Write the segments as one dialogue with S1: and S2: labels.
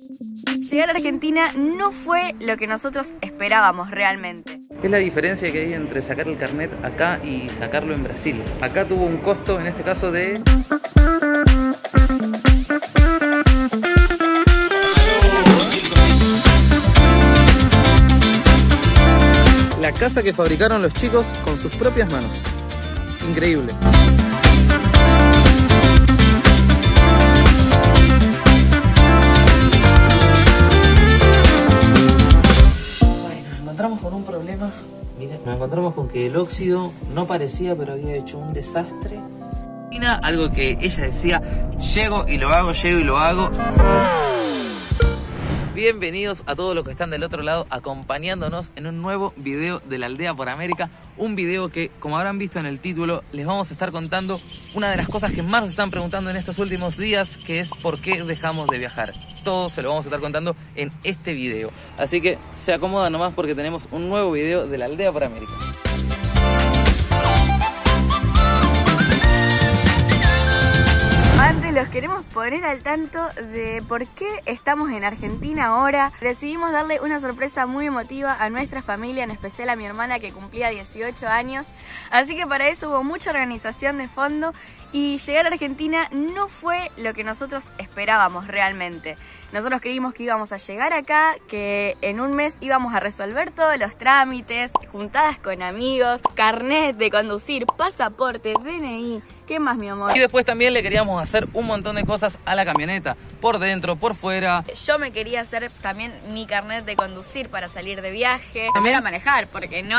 S1: Llegar a Argentina no fue lo que nosotros esperábamos realmente.
S2: Es la diferencia que hay entre sacar el carnet acá y sacarlo en Brasil. Acá tuvo un costo, en este caso, de... La casa que fabricaron los chicos con sus propias manos. Increíble. Nos encontramos con un problema. Miren, nos encontramos con que el óxido no parecía, pero había hecho un desastre. Algo que ella decía, llego y lo hago, llego y lo hago. Bienvenidos a todos los que están del otro lado acompañándonos en un nuevo video de la Aldea por América. Un video que, como habrán visto en el título, les vamos a estar contando una de las cosas que más nos están preguntando en estos últimos días, que es por qué dejamos de viajar. Todo se lo vamos a estar contando en este video. Así que se acomodan nomás porque tenemos un nuevo video de la Aldea por América.
S1: Antes los queremos poner al tanto de por qué estamos en Argentina ahora. Decidimos darle una sorpresa muy emotiva a nuestra familia, en especial a mi hermana que cumplía 18 años. Así que para eso hubo mucha organización de fondo y llegar a Argentina no fue lo que nosotros esperábamos realmente. Nosotros creímos que íbamos a llegar acá, que en un mes íbamos a resolver todos los trámites, juntadas con amigos, carnet de conducir, pasaporte, DNI, ¿qué más, mi amor?
S2: Y después también le queríamos hacer un montón de cosas a la camioneta, por dentro, por fuera.
S1: Yo me quería hacer también mi carnet de conducir para salir de viaje. También a manejar, porque no...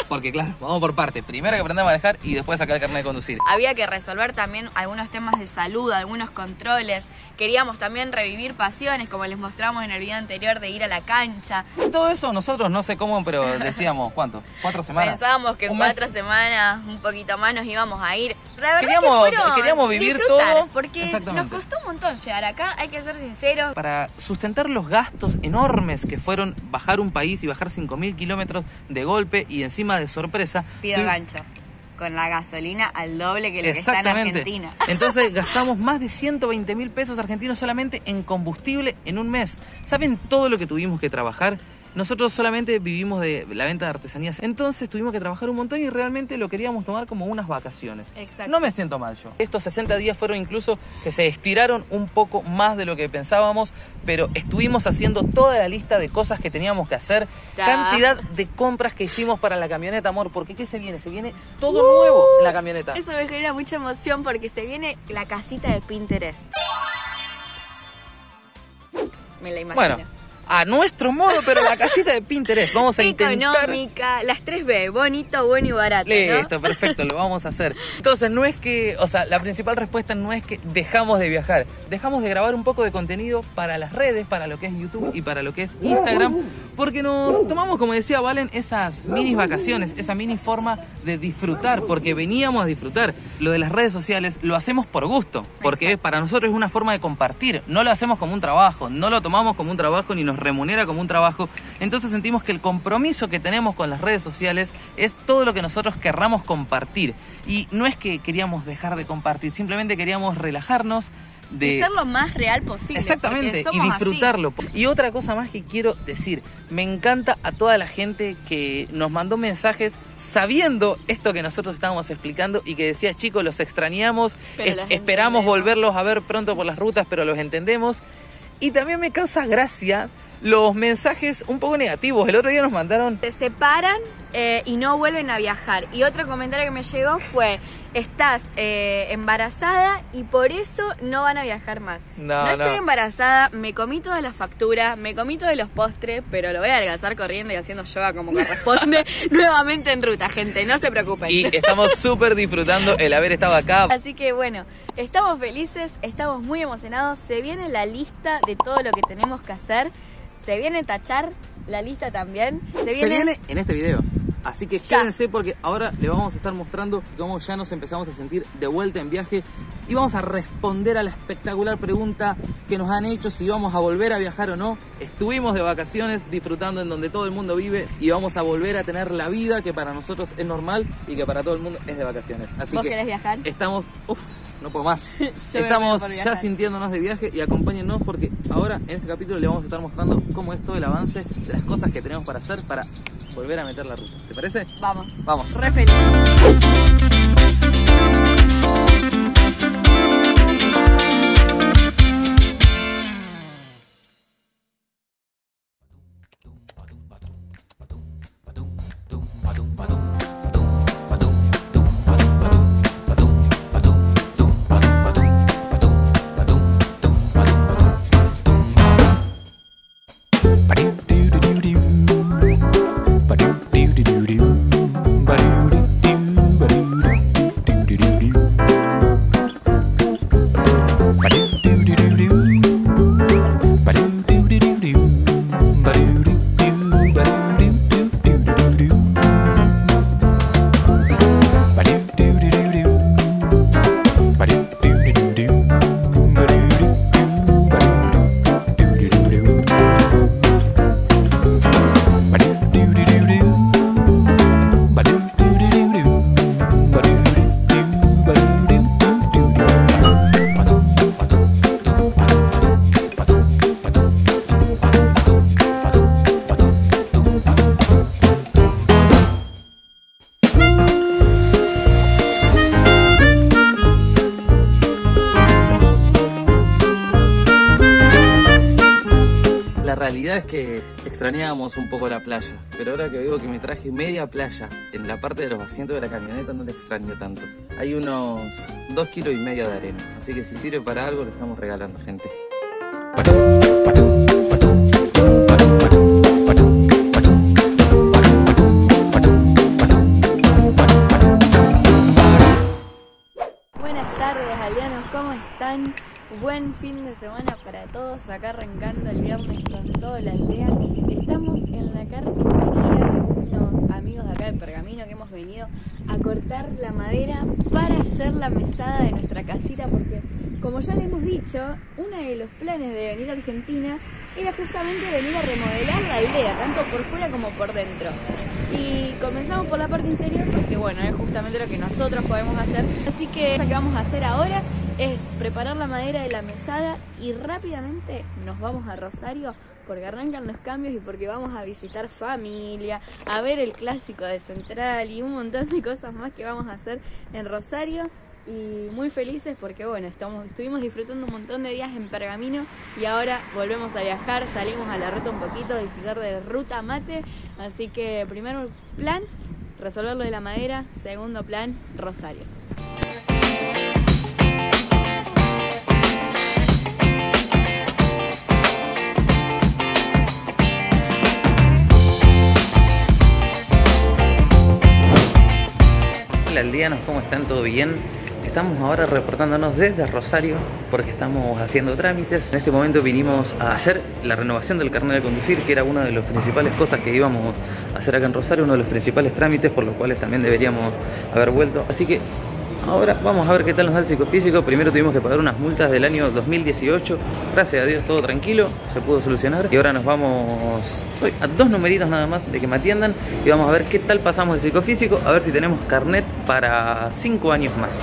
S2: Porque claro, vamos por parte. Primero que aprender a manejar y después sacar el carnet de conducir.
S1: Había que resolver también algunos temas de salud, algunos controles. Queríamos también revivir pasiones, como les mostramos en el video anterior, de ir a la cancha.
S2: Todo eso nosotros, no sé cómo, pero decíamos, ¿cuánto? 4 semanas.
S1: Pensábamos que en 4 semanas, un poquito más, nos íbamos a ir. La verdad
S2: queríamos vivir
S1: disfrutar,
S2: todo.
S1: Porque nos costó un montón llegar acá, hay que ser sinceros.
S2: Para sustentar los gastos enormes que fueron bajar un país y bajar 5.000 kilómetros de golpe y encima de sorpresa.
S1: Pido gancho. Con la gasolina al doble que lo que está en Argentina.
S2: Entonces gastamos más de 120.000 pesos argentinos solamente en combustible en un mes. ¿Saben todo lo que tuvimos que trabajar? Nosotros solamente vivimos de la venta de artesanías. Entonces tuvimos que trabajar un montón y realmente lo queríamos tomar como unas vacaciones.
S1: Exacto.
S2: No me siento mal yo. Estos 60 días fueron incluso que se estiraron un poco más de lo que pensábamos, pero estuvimos haciendo toda la lista de cosas que teníamos que hacer. Cantidad de compras que hicimos para la camioneta, amor. Porque ¿qué se viene? Se viene todo nuevo en la camioneta.
S1: Eso me genera mucha emoción porque se viene la casita de Pinterest. Me la imagino.
S2: Bueno, a nuestro modo, pero la casita de Pinterest. Vamos a intentar...
S1: Económica, las 3B, bonito, bueno y barato,
S2: Listo,
S1: ¿no?
S2: perfecto, lo vamos a hacer. Entonces no es que, o sea, la principal respuesta no es que dejamos de viajar. Dejamos de grabar un poco de contenido para las redes, para lo que es YouTube y para lo que es Instagram, porque nos tomamos, como decía Valen, esas mini vacaciones, esa mini forma de disfrutar, porque veníamos a disfrutar. Lo de las redes sociales lo hacemos por gusto, porque para nosotros es una forma de compartir. No lo hacemos como un trabajo, no lo tomamos como un trabajo ni nos remunera como un trabajo. Entonces sentimos que el compromiso que tenemos con las redes sociales es todo lo que nosotros querramos compartir. Y no es que queríamos dejar de compartir, simplemente queríamos relajarnos,
S1: de ser lo más real posible.
S2: Exactamente, y disfrutarlo. Así. Y otra cosa más que quiero decir, me encanta a toda la gente que nos mandó mensajes sabiendo esto que nosotros estábamos explicando y que decía, chicos, los extrañamos, esperamos volverlos a ver pronto por las rutas, pero los entendemos. Y también me causa gracia los mensajes un poco negativos. El otro día nos mandaron...
S1: Se separan y no vuelven a viajar. Y otro comentario que me llegó fue, estás embarazada y por eso no van a viajar más. No estoy embarazada, me comí todas las facturas, me comí todos los postres, pero lo voy a adelgazar corriendo y haciendo yoga como corresponde nuevamente en ruta, gente, no se preocupen.
S2: Y estamos súper disfrutando el haber estado acá.
S1: Así que bueno, estamos felices, estamos muy emocionados. Se viene la lista de todo lo que tenemos que hacer. Se viene tachar la lista también. Se viene
S2: en este video. Así que quédense porque ahora les vamos a estar mostrando cómo ya nos empezamos a sentir de vuelta en viaje. Y vamos a responder a la espectacular pregunta que nos han hecho si vamos a volver a viajar o no. Estuvimos de vacaciones disfrutando en donde todo el mundo vive y vamos a volver a tener la vida que para nosotros es normal y que para todo el mundo es de vacaciones. Así
S1: ¿Vos
S2: que
S1: querés viajar?
S2: Estamos... no puedo más.
S1: Yo
S2: Estamos
S1: me voy
S2: ya sintiéndonos de viaje y acompáñennos porque ahora en este capítulo le vamos a estar mostrando cómo es todo el avance de las cosas que tenemos para hacer para volver a meter la ruta. ¿Te parece?
S1: Vamos.
S2: Vamos.
S1: Re feliz.
S2: La realidad es que extrañábamos un poco la playa, pero ahora que veo que me traje media playa en la parte de los asientos de la camioneta no la extraño tanto. Hay unos 2,5 kilos de arena, así que si sirve para algo lo estamos regalando, gente.
S1: Buenas tardes, aldeanos, ¿cómo están? Buen fin de semana para todos, acá arrancando el viernes con toda la aldea. Estamos en la carpintería de unos amigos de acá de Pergamino que hemos venido a cortar la madera para hacer la mesada de nuestra casita, porque como ya le hemos dicho, uno de los planes de venir a Argentina era justamente venir a remodelar la aldea, tanto por fuera como por dentro. Y comenzamos por la parte interior porque bueno, es justamente lo que nosotros podemos hacer. Así que lo que vamos a hacer ahora es preparar la madera de la mesada y rápidamente nos vamos a Rosario porque arrancan los cambios y porque vamos a visitar familia, a ver el clásico de Central y un montón de cosas más que vamos a hacer en Rosario. Y muy felices porque bueno, estuvimos disfrutando un montón de días en Pergamino y ahora volvemos a viajar, salimos a la ruta un poquito, a disfrutar de ruta mate. Así que primer plan, resolver lo de la madera, segundo plan, Rosario.
S2: Hola aldeanos, ¿cómo están? ¿Todo bien? Estamos ahora reportándonos desde Rosario porque estamos haciendo trámites. En este momento vinimos a hacer la renovación del carnet de conducir, que era una de las principales cosas que íbamos a hacer acá en Rosario, uno de los principales trámites por los cuales también deberíamos haber vuelto. Así que ahora vamos a ver qué tal nos da el psicofísico. Primero tuvimos que pagar unas multas del año 2018. Gracias a Dios todo tranquilo, se pudo solucionar. Y ahora nos vamos a 2 numeritos nada más de que me atiendan. Y vamos a ver qué tal pasamos el psicofísico. A ver si tenemos carnet para 5 años más.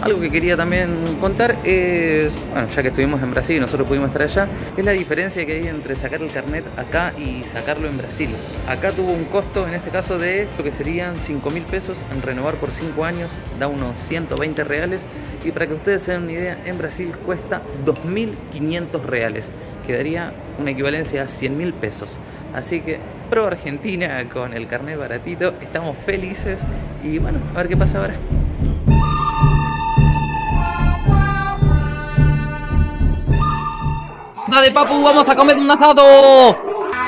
S2: Algo que quería también contar es, bueno, ya que estuvimos en Brasil y nosotros pudimos estar allá, es la diferencia que hay entre sacar el carnet acá y sacarlo en Brasil. Acá tuvo un costo, en este caso, de lo que serían 5.000 pesos en renovar por 5 años, da unos 120 reales. Y para que ustedes se den una idea, en Brasil cuesta 2.500 reales, que daría una equivalencia a 100.000 pesos. Así que, pro Argentina con el carnet baratito, estamos felices y bueno, a ver qué pasa ahora. Dale papu, vamos a comer un asado.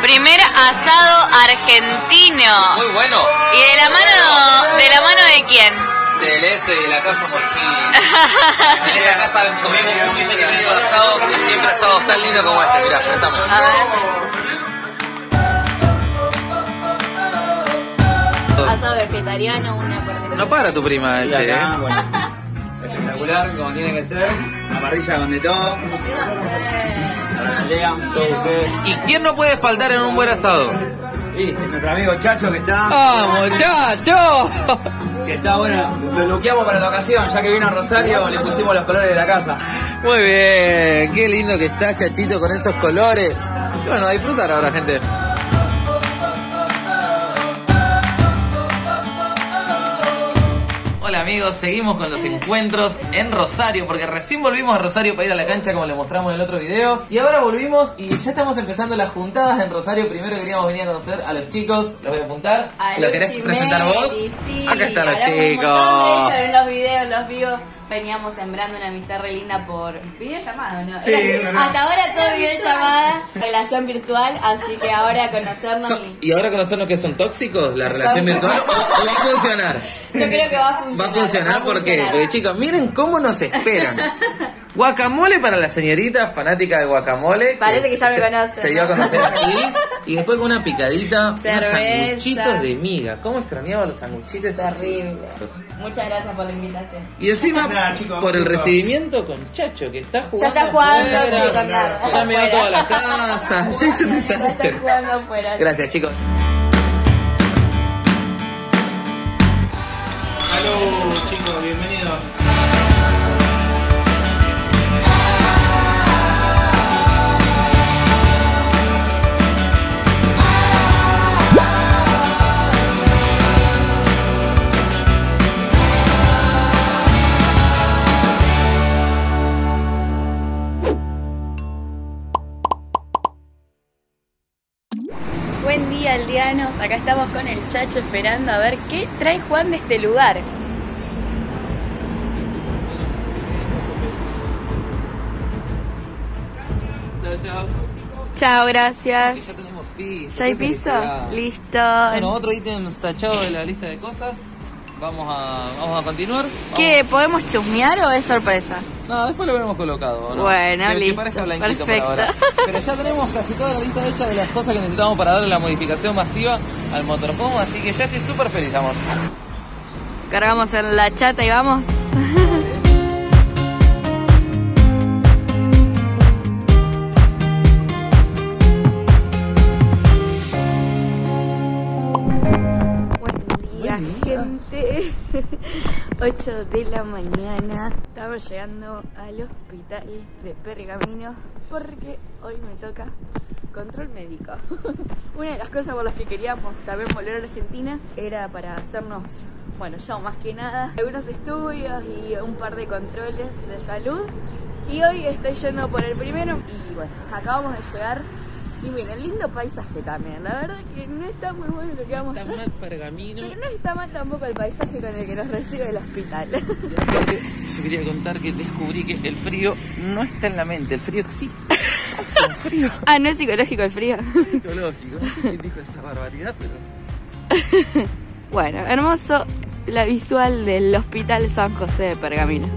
S1: Primer asado argentino.
S2: Muy bueno.
S1: ¿Y de la mano de quién?
S2: Del S de la casa Morfín. En esta casa comimos 1,5 millones de asados y siempre asados tan lindos como este. Mirá, estamos.
S1: A ver. Asado vegetariano, una parte.
S2: No para tu prima este,
S3: acá, bueno, espectacular, como tiene que ser. Amarilla con de todo. Para la aldea, todos ustedes.
S2: ¿Y quién no puede faltar en un buen asado?
S3: Y nuestro amigo Chacho que está.
S2: ¡Vamos, Chacho!
S3: Que está bueno, lo bloqueamos para la ocasión, ya que vino a Rosario le pusimos los colores de la casa.
S2: Muy bien, qué lindo que está Chachito con estos colores. Y bueno, a disfrutar ahora, gente. Hola amigos, seguimos con los encuentros en Rosario, porque recién volvimos a Rosario para ir a la cancha como le mostramos en el otro video. Y ahora volvimos y ya estamos empezando las juntadas en Rosario. Primero queríamos venir a conocer a los chicos, los voy a apuntar. ¿Lo querés presentar vos?
S1: Sí,
S2: acá están los
S1: chicos.
S2: chicos.
S1: En los videos, los vivos, veníamos sembrando una amistad re linda por videollamada, ¿no?
S3: Sí,
S1: hasta ahora todo videollamada, relación virtual, así que ahora conocernos
S2: ¿Y ahora conocernos que son tóxicos, la relación virtual, o va a funcionar?
S1: Yo creo que va a funcionar.
S2: Va a funcionar, ¿por qué? Porque chicos, miren cómo nos esperan. Guacamole para la señorita fanática de guacamole.
S1: Parece que ya me conoce.
S2: Se dio a conocer así. Y después con una picadita, unos
S1: Cerveza.
S2: sanguchitos de miga. ¿Cómo extrañaba los sanguchitos?
S1: Terrible. Muchas gracias por la invitación.
S2: Y encima,
S3: Nada, chicos,
S2: por el
S3: chicos.
S2: recibimiento con Chacho, que está jugando.
S1: Ya está jugando,
S2: afuera.
S1: sí, con nada.
S2: Ya me dio
S1: Afuera.
S2: toda la casa. Ya hice un
S1: Ya
S2: desastre.
S1: está jugando afuera.
S2: Gracias, chicos.
S3: Salud, chicos, bienvenidos.
S1: Buen día, aldeanos. Acá estamos con el Chacho esperando a ver qué trae Juan de este lugar.
S2: Chao, chao.
S1: Chao, gracias.
S2: Ya tenemos piso.
S1: ¿Ya hay
S2: qué
S1: piso?
S2: felicidad.
S1: Listo.
S2: Bueno, otro ítem tachado de la lista de cosas. Vamos a continuar.
S1: ¿Qué? ¿Podemos chusmear o es sorpresa?
S2: No, después lo veremos colocado, ¿no?
S1: Bueno,
S2: que
S1: listo,
S2: parezca blanquito
S1: perfecto.
S2: por ahora. Pero ya tenemos casi toda la lista hecha de las cosas que necesitamos para darle la modificación masiva al motorhome, así que ya estoy súper feliz, amor.
S1: Cargamos en la chata y vamos. Buen día, gente. 8 de la mañana. Estamos llegando al hospital de Pergamino porque hoy me toca control médico. Una de las cosas por las que queríamos también volver a la Argentina era para hacernos, bueno, yo más que nada, algunos estudios y un par de controles de salud. Y hoy estoy yendo por el primero y bueno, acabamos de llegar. Y miren, lindo paisaje también. La verdad que no está muy bueno lo que vamos a
S2: Está
S1: hacer.
S2: mal Pergamino.
S1: Pero no está mal tampoco el paisaje con el que nos recibe el hospital.
S2: Yo quería contar que descubrí que el frío no está en la mente, el frío existe. Hace un frío
S1: Ah, no es psicológico el frío.
S2: psicológico. No sé quién dijo esa barbaridad, pero...
S1: Bueno, hermoso la visual del Hospital San José de Pergamino.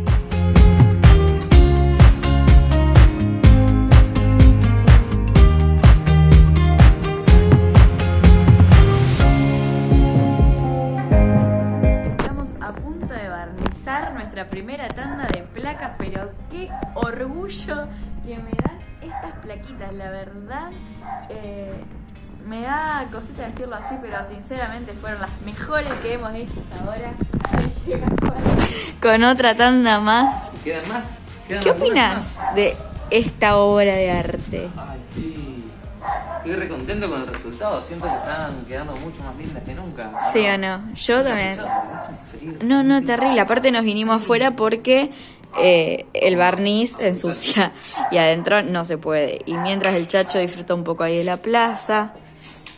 S1: Estamos a punto de barnizar nuestra primera tanda de placas, pero qué orgullo que me dan estas plaquitas, la verdad. Me da cosita decirlo así, pero sinceramente fueron las mejores que hemos hecho hasta ahora. Ahí llega Juan con otra tanda más.
S2: ¿Quedan más? ¿Quedan
S1: ¿Qué
S2: algunas
S1: opinas
S2: más?
S1: de esta obra de arte?
S2: Ay, sí. Estoy re contento con el resultado. Siento que están quedando mucho más lindas que nunca.
S1: ¿Sí o no? Yo también.
S2: Hace un frío.
S1: No, terrible. Aparte nos vinimos afuera porque el barniz ensucia y adentro no se puede. Y mientras el Chacho disfruta un poco ahí de la plaza,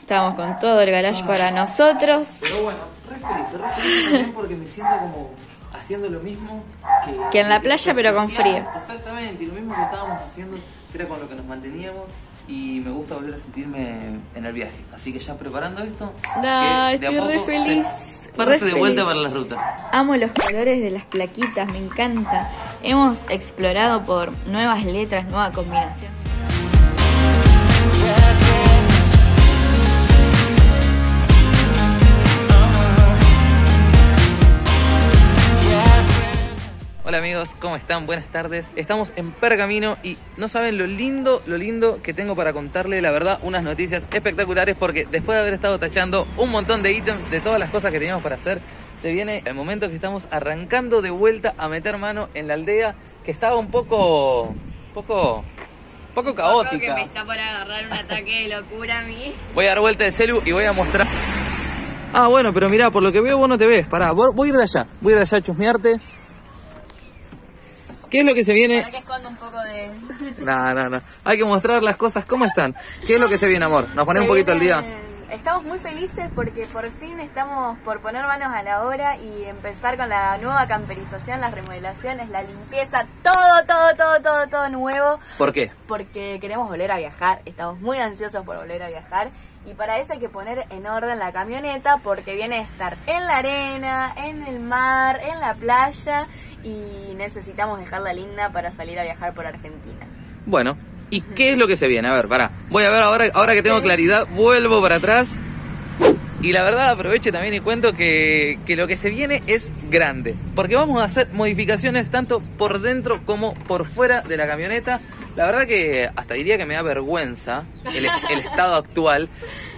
S1: estamos con todo el garage para nosotros.
S2: Pero bueno, re feliz también porque me siento como haciendo lo mismo
S1: Que en la playa, pero con frío.
S2: Exactamente, y lo mismo que estábamos haciendo, que era con lo que nos manteníamos. Y me gusta volver a sentirme en el viaje. Así que ya preparando esto,
S1: No,
S2: que de a
S1: estoy re
S2: poco
S1: feliz.
S2: se parte
S1: re
S2: de vuelta
S1: feliz.
S2: para las rutas.
S1: Amo los colores de las plaquitas, me encanta. Hemos explorado por nuevas letras, nueva combinación.
S2: Hola amigos, ¿cómo están? Buenas tardes. Estamos en Pergamino y no saben lo lindo que tengo para contarle, la verdad, unas noticias espectaculares, porque después de haber estado tachando un montón de ítems de todas las cosas que teníamos para hacer, se viene el momento que estamos arrancando de vuelta a meter mano en la aldea, que estaba un poco caótica.
S1: Que me está por agarrar un ataque de locura a mí.
S2: Voy a dar vuelta de celu y voy a mostrar. Ah, bueno, pero mirá, por lo que veo vos no te ves. Pará, voy a ir de allá a chusmearte. ¿Qué es lo que se viene?
S1: Para que esconda un poco de...
S2: No. Hay que mostrar las cosas cómo están. ¿Qué es lo que se viene, amor? ¿Nos ponemos un poquito al día?
S1: Estamos muy felices porque por fin estamos por poner manos a la obra y empezar con la nueva camperización, las remodelaciones, la limpieza, todo nuevo.
S2: ¿Por qué?
S1: Porque queremos volver a viajar, estamos muy ansiosos por volver a viajar y para eso hay que poner en orden la camioneta porque viene a estar en la arena, en el mar, en la playa y necesitamos dejarla linda para salir a viajar por Argentina.
S2: Bueno, ¿y qué es lo que se viene? A ver, pará. Voy a ver ahora que tengo claridad, vuelvo para atrás. Y la verdad aprovecho también y cuento que lo que se viene es grande. Porque vamos a hacer modificaciones tanto por dentro como por fuera de la camioneta. La verdad que hasta diría que me da vergüenza el estado actual.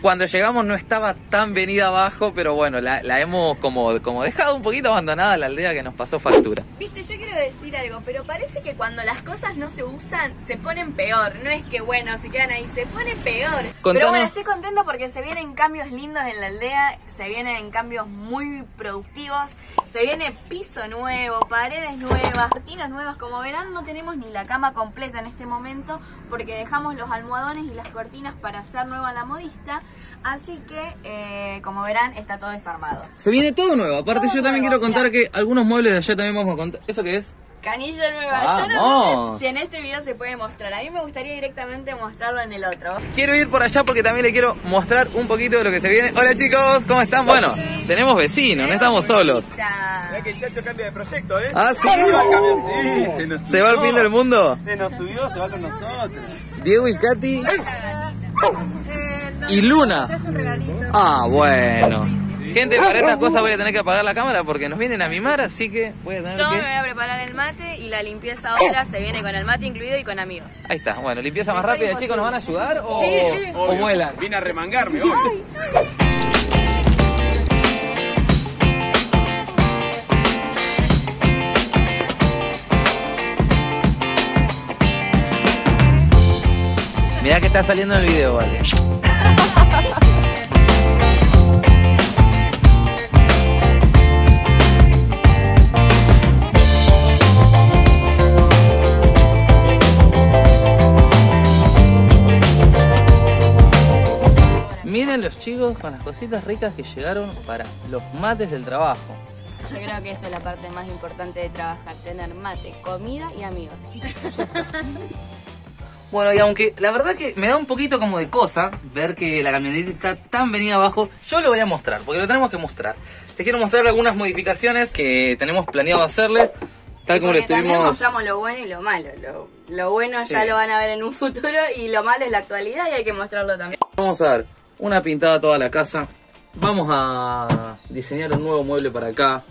S2: Cuando llegamos no estaba tan venida abajo, pero bueno, la hemos como dejado un poquito abandonada la aldea que nos pasó factura.
S1: Viste, yo quiero decir algo, pero parece que cuando las cosas no se usan, se ponen peor. No es que bueno, se quedan ahí, se ponen peor.
S2: Contanos.
S1: Pero bueno, estoy contenta porque se vienen cambios lindos en la aldea, se vienen cambios muy productivos, se viene piso nuevo, paredes nuevas, cortinas nuevas. Como verán, no tenemos ni la cama completa en este momento porque dejamos los almohadones y las cortinas para hacer nueva la modista. Así que, como verán, está todo desarmado.
S2: Se viene todo nuevo. Aparte
S1: todo
S2: yo también
S1: nuevo,
S2: quiero contar que algunos muebles de allá también vamos a contar. ¿Eso qué es?
S1: Canilla nueva. Yo no sé si en este video se puede mostrar. A mí me gustaría directamente mostrarlo en el otro.
S2: Quiero ir por allá porque también le quiero mostrar un poquito de lo que se viene. Hola chicos, ¿cómo están? Bueno, tenemos vecinos, no estamos solos.
S3: Mirá que el Chacho cambia de proyecto, ¿eh?
S2: Ah, sí.
S3: Sí,
S2: ¿Se va al fin del mundo?
S3: Se nos subió, se va con nosotros.
S2: Diego y Katy. Y Luna. Ah, bueno. Gente, para estas cosas voy a tener que apagar la cámara porque nos vienen a mimar, así que voy a tener
S1: Yo
S2: que...
S1: me voy a preparar el mate y la limpieza ahora se viene con el mate incluido y con amigos.
S2: Ahí está, bueno, limpieza más rápida, chicos, ¿nos van a ayudar o,
S1: Sí.
S2: o vuelan?
S3: Vine a remangarme hoy.
S2: Mirá que está saliendo en el video, vale. Miren los chicos con las cositas ricas que llegaron para los mates del trabajo.
S1: Yo creo que esto es la parte más importante de trabajar, tener mate, comida y amigos.
S2: Bueno, y aunque la verdad que me da un poquito como de cosa ver que la camioneta está tan venida abajo, yo lo voy a mostrar, porque lo tenemos que mostrar. Les quiero mostrar algunas modificaciones que tenemos planeado hacerle, tal como lo
S1: También
S2: estuvimos...
S1: mostramos lo bueno y lo malo. Lo bueno
S2: Sí.
S1: ya lo van a ver en un futuro y lo malo es la actualidad y hay que mostrarlo también.
S2: Vamos a dar una pintada a toda la casa. Vamos a diseñar un nuevo mueble para acá.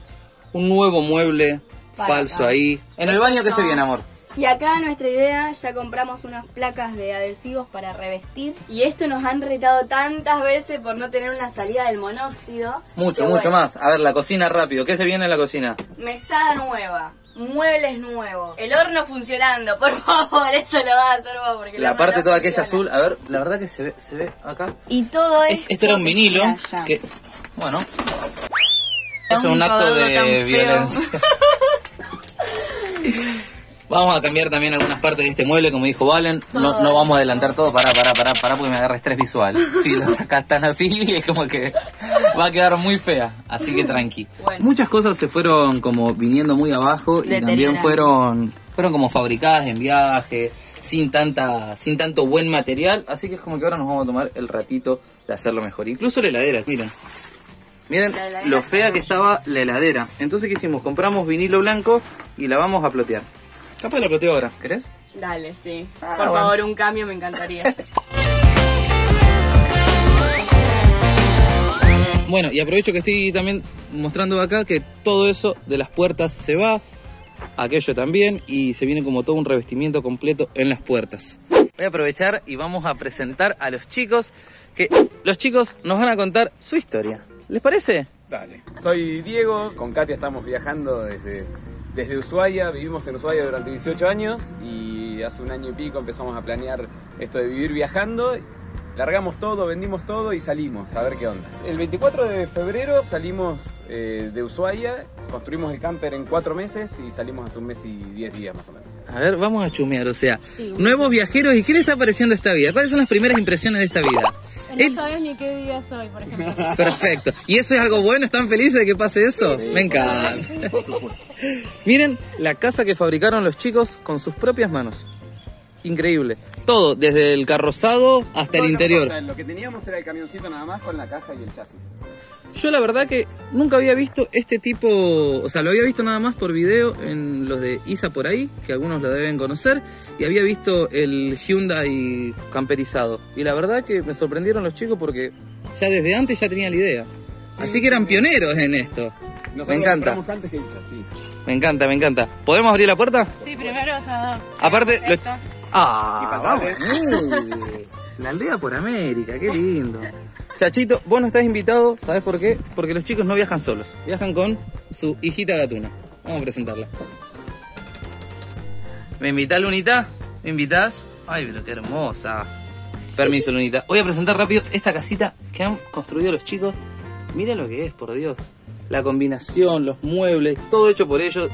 S2: Un nuevo mueble
S1: Para
S2: falso
S1: acá.
S2: ahí. En el baño, ¿qué se viene, amor?
S1: Y acá nuestra idea, ya compramos unas placas de adhesivos para revestir. Y esto nos han retado tantas veces por no tener una salida del monóxido.
S2: Mucho,
S1: que
S2: mucho
S1: bueno,
S2: más. A ver, la cocina rápido. ¿Qué se viene en la cocina?
S1: Mesada nueva, muebles nuevos, el horno funcionando, por favor, eso lo va a hacer vos. Porque el
S2: La
S1: horno
S2: parte
S1: no
S2: toda aquella
S1: funciona.
S2: azul. A ver, la verdad que se ve acá.
S1: Y todo esto.
S2: Esto era un vinilo
S1: allá.
S2: que, bueno, es un acto
S1: cobardo tan
S2: de
S1: feo.
S2: violencia. Vamos a cambiar también algunas partes de este mueble, como dijo Valen. No vamos a adelantar todo, pará, porque me agarra estrés visual. Si lo sacás tan así, es como que va a quedar muy fea. Así que tranqui.
S1: Bueno.
S2: Muchas cosas se fueron como viniendo muy abajo y también fueron como fabricadas en viaje, sin tanto buen material. Así que es como que ahora nos vamos a tomar el ratito de hacerlo mejor. Incluso la heladera, miren. Miren lo fea que estaba la heladera. Entonces, ¿qué hicimos? Compramos vinilo blanco y la vamos a plotear. Capaz la ploteo ahora, ¿querés?
S1: Dale, sí. Por
S2: bueno.
S1: favor, un cambio me encantaría.
S2: Bueno, y aprovecho que estoy también mostrando acá que todo eso de las puertas se va. aquello también, y se viene como todo un revestimiento completo en las puertas. Voy a aprovechar y vamos a presentar a los chicos, que los chicos nos van a contar su historia. ¿Les parece?
S4: Dale. Soy Diego, con Katia estamos viajando desde Ushuaia, vivimos en Ushuaia durante 18 años y hace un año y pico empezamos a planear esto de vivir viajando. Largamos todo, vendimos todo y salimos a ver qué onda. El 24 de febrero salimos de Ushuaia, construimos el camper en 4 meses y salimos hace un mes y 10 días más o menos.
S2: A ver, vamos a chumear, o sea, nuevos viajeros, ¿y qué les está pareciendo esta vida? ¿Cuáles son las primeras impresiones de esta vida?
S5: No sabes ni qué día soy, por ejemplo.
S2: Perfecto. ¿Y eso es algo bueno? ¿Están felices de que pase eso?
S4: Sí,
S2: me encanta. Miren la casa que fabricaron los chicos con sus propias manos. Increíble. Todo, desde el carrozado hasta el interior.
S4: Lo que teníamos era el camioncito nada más con la caja y el chasis.
S2: Yo la verdad que nunca había visto este tipo, o sea, lo había visto nada más por video en los de ISA por ahí, que algunos lo deben conocer, y había visto el Hyundai camperizado. Y la verdad que me sorprendieron los chicos porque ya desde antes ya tenían la idea. Sí, así que eran pioneros en esto. Me encanta.
S4: Antes que ISA, sí.
S2: Me encanta, me encanta. ¿Podemos abrir la puerta?
S5: Sí, primero ya.
S2: Aparte,
S4: vamos.
S2: La aldea por América, qué lindo. Chachito, vos no estás invitado, ¿sabes por qué? Porque los chicos no viajan solos, viajan con su hijita gatuna. Vamos a presentarla. ¿Me invitás, Lunita? ¿Me invitás? Ay, pero qué hermosa. Permiso, Lunita. Voy a presentar rápido esta casita que han construido los chicos. Mira lo que es, por Dios. La combinación, los muebles, todo hecho por ellos.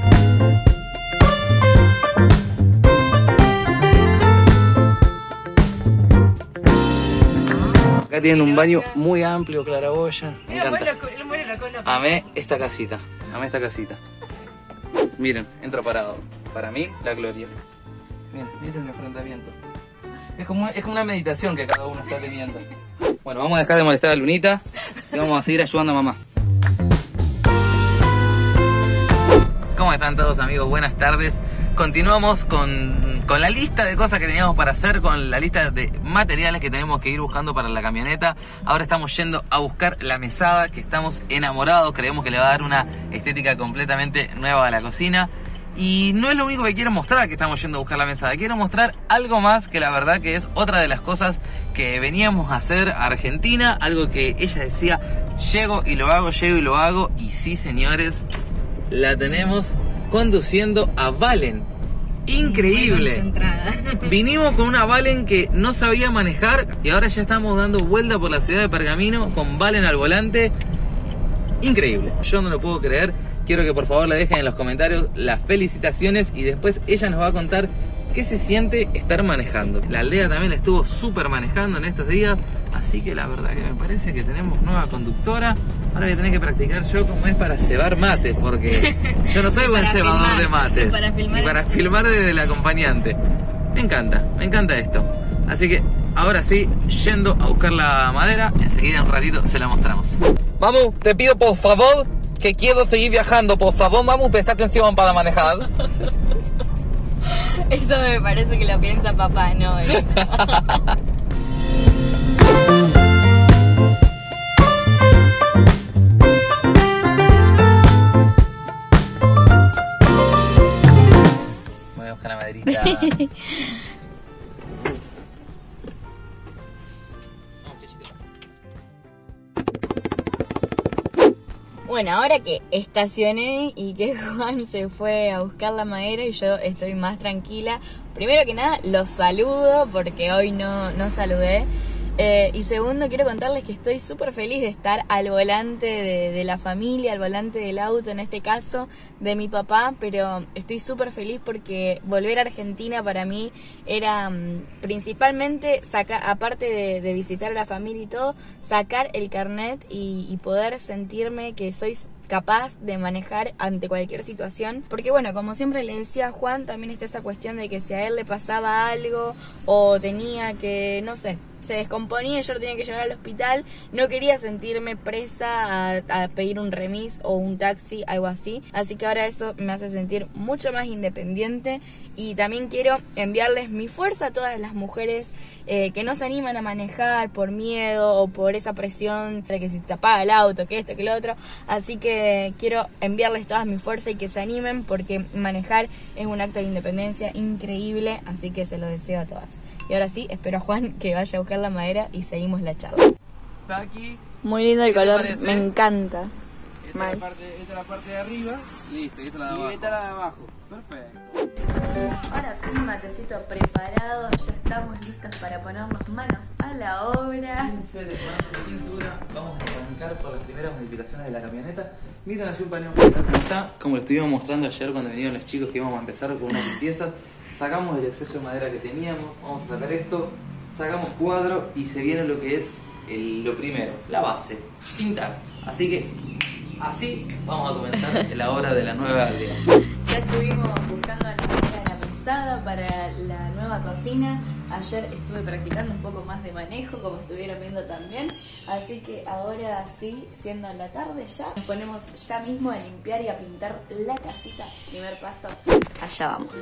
S2: Acá tienen un baño muy amplio, claraboya. Me encanta. Amé esta casita. Amé esta casita. Miren, entro parado. Para mí, la gloria. Miren el enfrentamiento. Es como una meditación que cada uno está teniendo. Bueno, vamos a dejar de molestar a Lunita y vamos a seguir ayudando a mamá. ¿Cómo están todos, amigos? Buenas tardes. Continuamos con la lista de cosas que teníamos para hacer, con la lista de materiales que tenemos que ir buscando para la camioneta. Ahora estamos yendo a buscar la mesada, que estamos enamorados, creemos que le va a dar una estética completamente nueva a la cocina. Y no es lo único que quiero mostrar, que estamos yendo a buscar la mesada. Quiero mostrar algo más, que la verdad que es otra de las cosas que veníamos a hacer a Argentina. Algo que ella decía, llego y lo hago. Y sí, señores, la tenemos conduciendo a Valen. Increíble. Vinimos con una Valen que no sabía manejar y ahora ya estamos dando vuelta por la ciudad de Pergamino con Valen al volante. Increíble. Yo no lo puedo creer. Quiero que por favor le dejen en los comentarios las felicitaciones y después ella nos va a contar qué se siente estar manejando. La aldea también la estuvo súper manejando en estos días, así que la verdad que me parece que tenemos nueva conductora. Ahora voy a tener que practicar yo cómo es para cebar mates, porque yo no soy buen cebador de mates. Y para filmar desde el acompañante. Me encanta esto. Así que ahora sí, yendo a buscar la madera, enseguida en un ratito se la mostramos. Mamu, te pido por favor, que quiero seguir viajando. Por favor, Mamu, presta atención para manejar.
S1: Eso me parece que lo piensa Papá Noel.
S2: Voy a buscar la maderita.
S1: Bueno, ahora que estacioné y que Juan se fue a buscar la madera y yo estoy más tranquila, primero que nada los saludo porque hoy no saludé. Y segundo, quiero contarles que estoy súper feliz de estar al volante de la familia, al volante del auto, en este caso de mi papá, pero estoy súper feliz porque volver a Argentina para mí era principalmente, aparte de visitar a la familia y todo, sacar el carnet y poder sentirme que soy capaz de manejar ante cualquier situación, porque bueno, como siempre le decía a Juan, también está esa cuestión de que si a él le pasaba algo o tenía que, no sé, se descomponía y yo lo tenía que llevar al hospital, no quería sentirme presa a pedir un remis o un taxi, algo así. Así que ahora eso me hace sentir mucho más independiente y también quiero enviarles mi fuerza a todas las mujeres que no se animan a manejar por miedo o por esa presión de que si te apaga el auto, que esto, que lo otro. Así que quiero enviarles toda mi fuerza y que se animen porque manejar es un acto de independencia increíble, así que se lo deseo a todas. Y ahora sí, espero a Juan que vaya a buscar la madera y seguimos la charla.
S2: Está aquí.
S1: Muy lindo el
S2: ¿Qué te
S1: color,
S2: parece?
S1: me encanta.
S3: Esta es la parte de arriba.
S2: Listo, y esta es la de abajo.
S3: Y esta es la de abajo.
S2: Perfecto.
S1: Ahora sí, matecito preparado, ya estamos listos para ponernos manos a la obra.
S2: Fíjense, de pintura, vamos a arrancar por las primeras modificaciones de la camioneta. Miren así un paneo como está, como lo estuvimos mostrando ayer cuando vinieron los chicos que íbamos a empezar con unas limpiezas. Sacamos el exceso de madera que teníamos, vamos a sacar esto, sacamos cuadro y se viene lo que es lo primero, la base, pintar. Así que así vamos a comenzar la obra de la nueva aldea.
S1: Ya estuvimos buscando la madera de la prestada para la nueva cocina. Ayer estuve practicando un poco más de manejo, como estuvieron viendo también. Así que ahora sí, siendo la tarde ya, nos ponemos ya mismo a limpiar y a pintar la casita. Primer paso, allá vamos.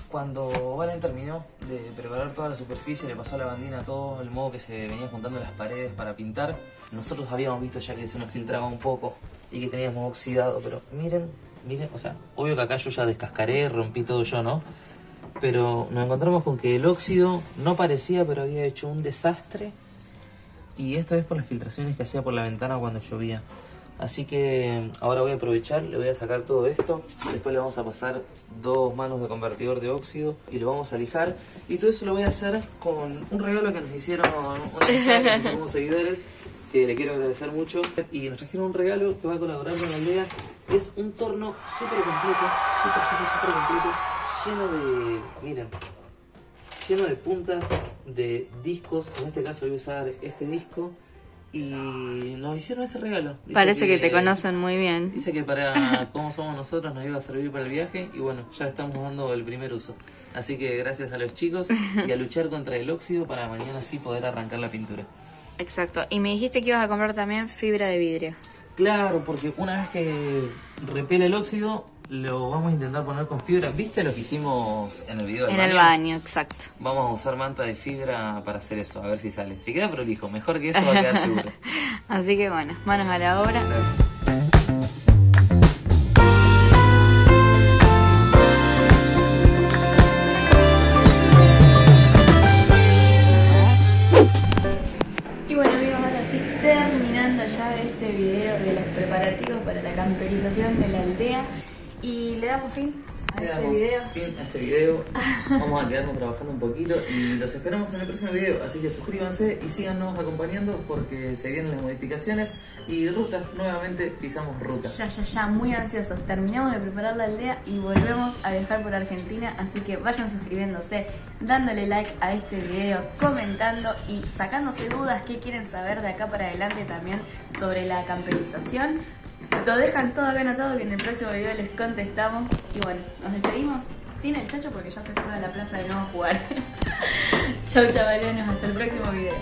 S2: Cuando Valen terminó de preparar toda la superficie, le pasó la bandina todo el modo que se venía juntando las paredes para pintar. Nosotros habíamos visto ya que se nos filtraba un poco y que teníamos oxidado, pero miren, o sea, obvio que acá yo ya descascaré, rompí todo yo, ¿no? Pero nos encontramos con que el óxido no parecía, pero había hecho un desastre. Y esto es por las filtraciones que hacía por la ventana cuando llovía. Así que ahora voy a aprovechar, le voy a sacar todo esto, después le vamos a pasar 2 manos de convertidor de óxido y lo vamos a lijar. Y todo eso lo voy a hacer con un regalo que nos hicieron unos seguidores, que le quiero agradecer mucho. Y nos trajeron un regalo que va a colaborar con la aldea, que es un torno súper completo, súper completo, lleno de, miren, lleno de puntas, de discos. En este caso voy a usar este disco. Y nos hicieron este regalo. Dice
S1: Parece que te conocen muy bien.
S2: Dice que para cómo somos nosotros nos iba a servir para el viaje. Y bueno, ya estamos dando el primer uso. Así que gracias a los chicos y a luchar contra el óxido para mañana sí poder arrancar la pintura.
S1: Exacto. Y me dijiste que ibas a comprar también fibra de vidrio.
S2: Claro, porque una vez que repele el óxido, lo vamos a intentar poner con fibra. ¿Viste lo que hicimos en el video del baño?
S1: En el baño, exacto.
S2: Vamos a usar manta de fibra para hacer eso, a ver si sale. Si queda prolijo, mejor que eso va a quedar seguro.
S1: Así que bueno, manos a la obra. Y bueno amigos, ahora sí, terminando ya este video de los preparativos para la camperización de la aldea. Y le damos fin a este video.
S2: Fin a este video. Vamos a quedarnos trabajando un poquito y los esperamos en el próximo video. Así que suscríbanse y síganos acompañando porque se vienen las modificaciones y ruta. Nuevamente pisamos ruta.
S1: Ya, muy ansiosos. Terminamos de preparar la aldea y volvemos a viajar por Argentina. Así que vayan suscribiéndose, dándole like a este video, comentando y sacándose dudas que quieren saber de acá para adelante también sobre la camperización. Lo dejan todo acá anotado que en el próximo video les contestamos. Y bueno, nos despedimos sin el Chacho porque ya se fue a la plaza de nuevo a jugar. Chau chavalenos, hasta el próximo video.